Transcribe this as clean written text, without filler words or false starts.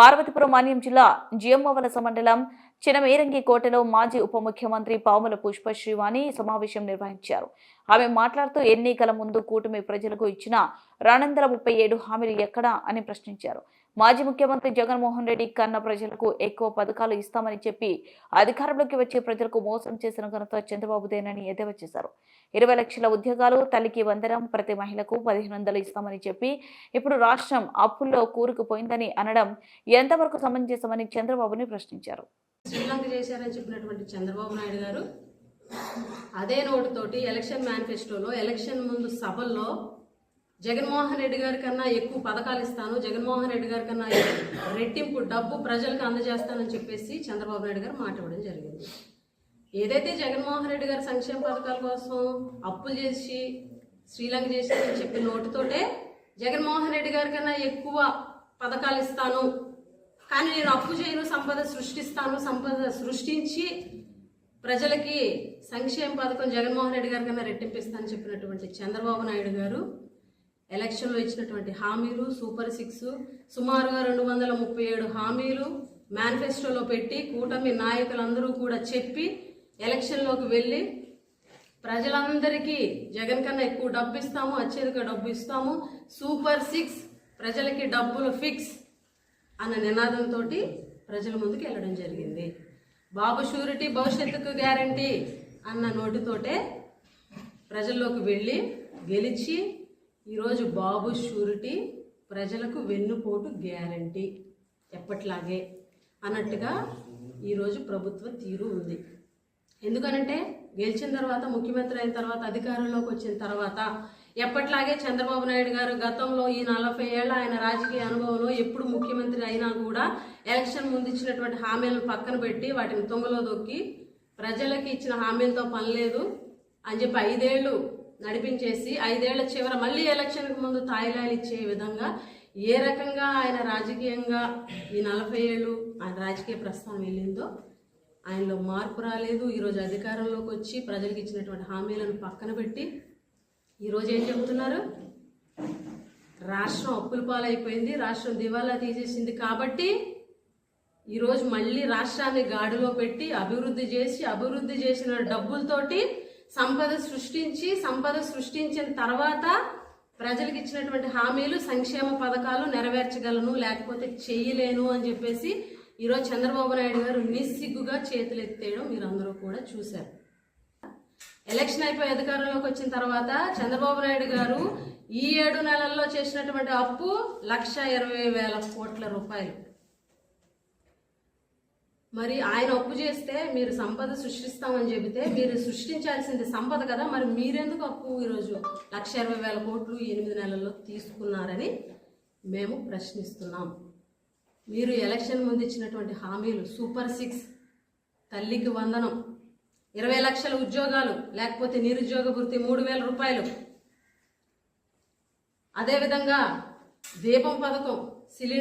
పార్వతీపురం మాన్యం జిల్లా జియమ్మవలస మండలం చినమేరంగి కోటలో మాజీ ఉప ముఖ్యమంత్రి పాముల పుష్పశ్రీవాణి సమావేశం నిర్వహించారు. ఆమె మాట్లాడుతూ ఎన్నికల ముందు కూటమి ప్రజలకు ఇచ్చిన 237 హామీలు ఎక్కడా అని ప్రశ్నించారు. మాజీ ముఖ్యమంత్రి జగన్మోహన్ రెడ్డి కన్న ప్రజలకు ఎక్కువ పథకాలు ఇస్తామని చెప్పి అధికారంలోకి వచ్చే ప్రజలకు మోసం చేసిన ఘనత చంద్రబాబుదేనని ఎద్దేవా చేశారు. 20 లక్షల ఉద్యోగాలు, తల్లికి వందనం, ప్రతి మహిళకు 1500 ఇస్తామని చెప్పి ఇప్పుడు రాష్ట్రం అప్పుల్లో కూరుకుపోయిందని అనడం ఎంతవరకు సమంజసమని చంద్రబాబుని ప్రశ్నించారు. శ్రీలంక చేశారని చెప్పినటువంటి చంద్రబాబు నాయుడు గారు అదే నోటుతోటి ఎలక్షన్ మేనిఫెస్టోలో ఎలక్షన్ ముందు సభల్లో జగన్మోహన్ రెడ్డి గారి కన్నా ఎక్కువ పథకాలు ఇస్తాను, జగన్మోహన్ రెడ్డి గారి కన్నా రెట్టింపు డబ్బు ప్రజలకు అందజేస్తానని చెప్పేసి చంద్రబాబు నాయుడు గారు మాట ఇవ్వడం జరిగింది. ఏదైతే జగన్మోహన్ రెడ్డి గారి సంక్షేమ పథకాల కోసం అప్పులు చేసి శ్రీలంక చేశారని చెప్పి నోటుతోటే జగన్మోహన్ రెడ్డి గారి కన్నా ఎక్కువ పథకాలు ఇస్తాను, కానీ నేను అప్పు చేయను, సంపద సృష్టిస్తాను, సంపద సృష్టించి ప్రజలకి సంక్షేమ పథకం జగన్మోహన్ రెడ్డి గారి కన్నా రెట్టింపిస్తానని చెప్పినటువంటి చంద్రబాబు నాయుడు గారు ఎలక్షన్లో ఇచ్చినటువంటి హామీలు సూపర్ 6 సుమారుగా 237 హామీలు మేనిఫెస్టోలో పెట్టి కూటమి నాయకులందరూ కూడా చెప్పి ఎలక్షన్లోకి వెళ్ళి ప్రజలందరికీ జగన్ కన్నా ఎక్కువ డబ్బు ఇస్తాము, అత్యధిక డబ్బు ఇస్తాము, సూపర్ 6 ప్రజలకి డబ్బులు ఫిక్స్ అన్న నినాదంతో ప్రజల ముందుకు వెళ్ళడం జరిగింది. బాబు షూరిటీ భవిష్యత్తుకు గ్యారంటీ అన్న నోటితోటే ప్రజల్లోకి వెళ్ళి గెలిచి ఈరోజు బాబు షూరిటీ ప్రజలకు వెన్నుపోటు గ్యారంటీ ఎప్పట్లాగే అన్నట్టుగా ఈరోజు ప్రభుత్వ తీరు ఉంది. ఎందుకనంటే గెలిచిన తర్వాత, ముఖ్యమంత్రి అయిన తర్వాత, అధికారంలోకి వచ్చిన తర్వాత ఎప్పట్లాగే చంద్రబాబు నాయుడు గారు గతంలో ఈ 40 ఏళ్ల ఆయన రాజకీయ అనుభవంలో ఎప్పుడు ముఖ్యమంత్రి అయినా కూడా ఎలక్షన్ ముందు ఇచ్చినటువంటి హామీలను పక్కన పెట్టి వాటిని తుంగలో దొక్కి ప్రజలకి ఇచ్చిన హామీలతో పని లేదు అని చెప్పి 5 ఏళ్ళు నడిపించేసి 5 ఏళ్ల చివర మళ్ళీ ఎలక్షన్కి ముందు తాయిలాలు ఇచ్చే విధంగా ఏ రకంగా ఆయన రాజకీయంగా ఈ 40 ఏళ్ళు ఆయన రాజకీయ ప్రస్థానం వెళ్ళిందో ఆయనలో మార్పు రాలేదు. ఈరోజు అధికారంలోకి వచ్చి ప్రజలకు ఇచ్చినటువంటి హామీలను పక్కన పెట్టి ఈరోజు ఏం చెబుతున్నారు? రాష్ట్రం అప్పుల పాలైపోయింది, రాష్ట్రం దివాలా తీసేసింది కాబట్టి ఈరోజు మళ్ళీ రాష్ట్రాన్ని గాడిలో పెట్టి అభివృద్ధి చేసిన డబ్బులతోటి సంపద సృష్టించిన తర్వాత ప్రజలకు ఇచ్చినటువంటి హామీలు సంక్షేమ పథకాలు నెరవేర్చగలను, లేకపోతే చెయ్యలేను అని చెప్పేసి ఈరోజు చంద్రబాబు నాయుడు గారు నిస్సిగ్గుగా చేతులు ఎత్తేయడం మీరు అందరూ కూడా చూశారు. ఎలక్షన్ అయిపోయి అధికారంలోకి వచ్చిన తర్వాత చంద్రబాబు నాయుడు గారు ఈ 7 నెలల్లో చేసినటువంటి అప్పు 1,20,000 కోట్ల రూపాయలు. మరి ఆయన అప్పు చేస్తే మీరు సంపద సృష్టిస్తామని చెబితే మీరు సృష్టించాల్సింది సంపద కదా, మరి మీరెందుకు అప్పు ఈరోజు 1,20,000 కోట్లు 8 నెలల్లో తీసుకున్నారని మేము ప్రశ్నిస్తున్నాం. మీరు ఎలక్షన్ ముందు ఇచ్చినటువంటి హామీలు సూపర్ 6, తల్లికి వందనం, 20 లక్షల ఉద్యోగాలు, లేకపోతే నిరుద్యోగ భృతి 3,000 రూపాయలు, అదేవిధంగా దీపం పథకం, సిలిండర్